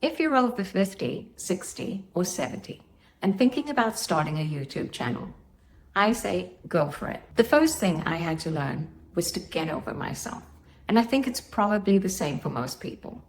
If you're over 50, 60, or 70 and thinking about starting a YouTube channel, I say go for it. The first thing I had to learn was to get over myself. And I think it's probably the same for most people.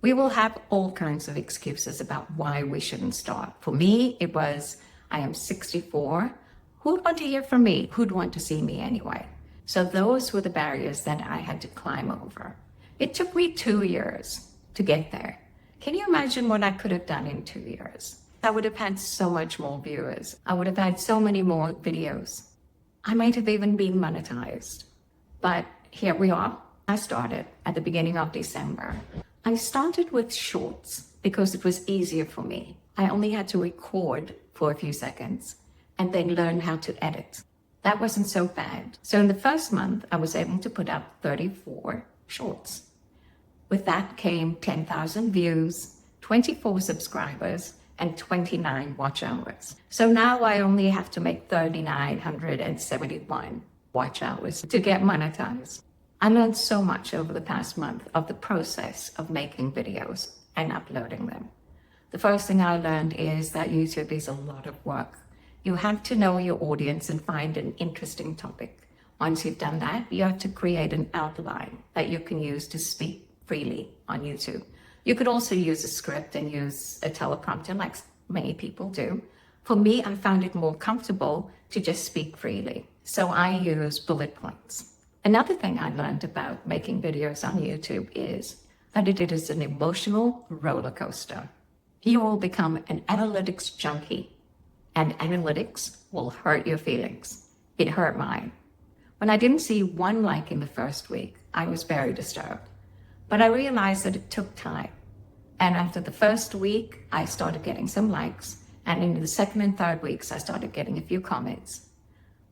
We will have all kinds of excuses about why we shouldn't start. For me, it was, I am 64. Who'd want to hear from me? Who'd want to see me anyway? So those were the barriers that I had to climb over. It took me 2 years to get there. Can you imagine what I could have done in 2 years? I would have had so much more viewers. I would have had so many more videos. I might have even been monetized. But here we are. I started at the beginning of December. I started with shorts because it was easier for me. I only had to record for a few seconds and then learn how to edit. That wasn't so bad. So in the first month, I was able to put up 34 shorts. With that came 10,000 views, 24 subscribers, and 29 watch hours. So now I only have to make 3,971 watch hours to get monetized. I learned so much over the past month of the process of making videos and uploading them. The first thing I learned is that YouTube is a lot of work. You have to know your audience and find an interesting topic. Once you've done that, you have to create an outline that you can use to speak freely on YouTube. You could also use a script and use a teleprompter like many people do. For me, I found it more comfortable to just speak freely. So I use bullet points. Another thing I learned about making videos on YouTube is that it is an emotional roller coaster. You will become an analytics junkie, and analytics will hurt your feelings. It hurt mine. When I didn't see 1 like in the first week, I was very disturbed. But I realized that it took time. And after the first week, I started getting some likes. And in the second and third weeks, I started getting a few comments.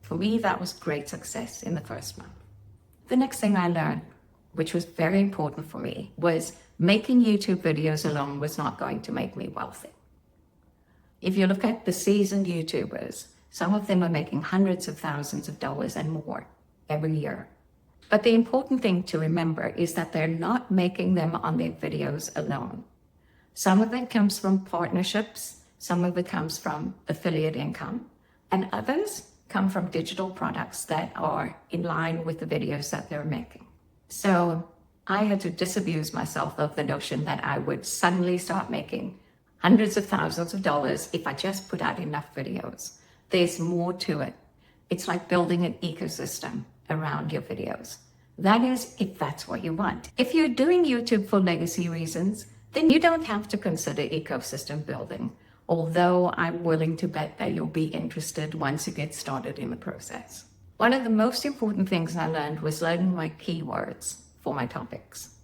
For me, that was great success in the first month. The next thing I learned, which was very important for me, was making YouTube videos alone was not going to make me wealthy. If you look at the seasoned YouTubers, some of them are making hundreds of thousands of dollars and more every year. But the important thing to remember is that they're not making them on their videos alone. Some of it comes from partnerships, some of it comes from affiliate income, and others come from digital products that are in line with the videos that they're making. So I had to disabuse myself of the notion that I would suddenly start making hundreds of thousands of dollars if I just put out enough videos. There's more to it. It's like building an ecosystem around your videos. That is, if that's what you want. If you're doing YouTube for legacy reasons, then you don't have to consider ecosystem building, although I'm willing to bet that you'll be interested once you get started in the process. One of the most important things I learned was learning my keywords for my topics.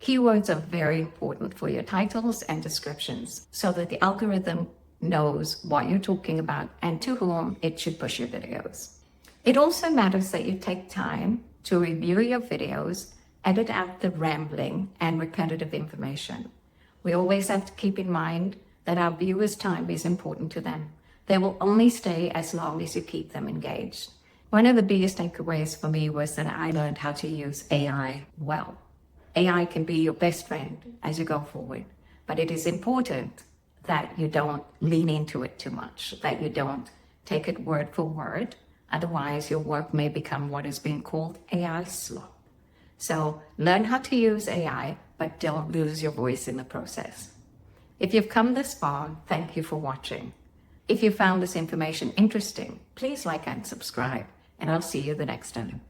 Keywords are very important for your titles and descriptions so that the algorithm knows what you're talking about and to whom it should push your videos. It also matters that you take time to review your videos, edit out the rambling and repetitive information. We always have to keep in mind that our viewers' time is important to them. They will only stay as long as you keep them engaged. One of the biggest takeaways for me was that I learned how to use AI well. AI can be your best friend as you go forward, but it is important that you don't lean into it too much, that you don't take it word for word. Otherwise, your work may become what is being called AI slop. So learn how to use AI, but don't lose your voice in the process. If you've come this far, thank you for watching. If you found this information interesting, please like and subscribe, and I'll see you the next time.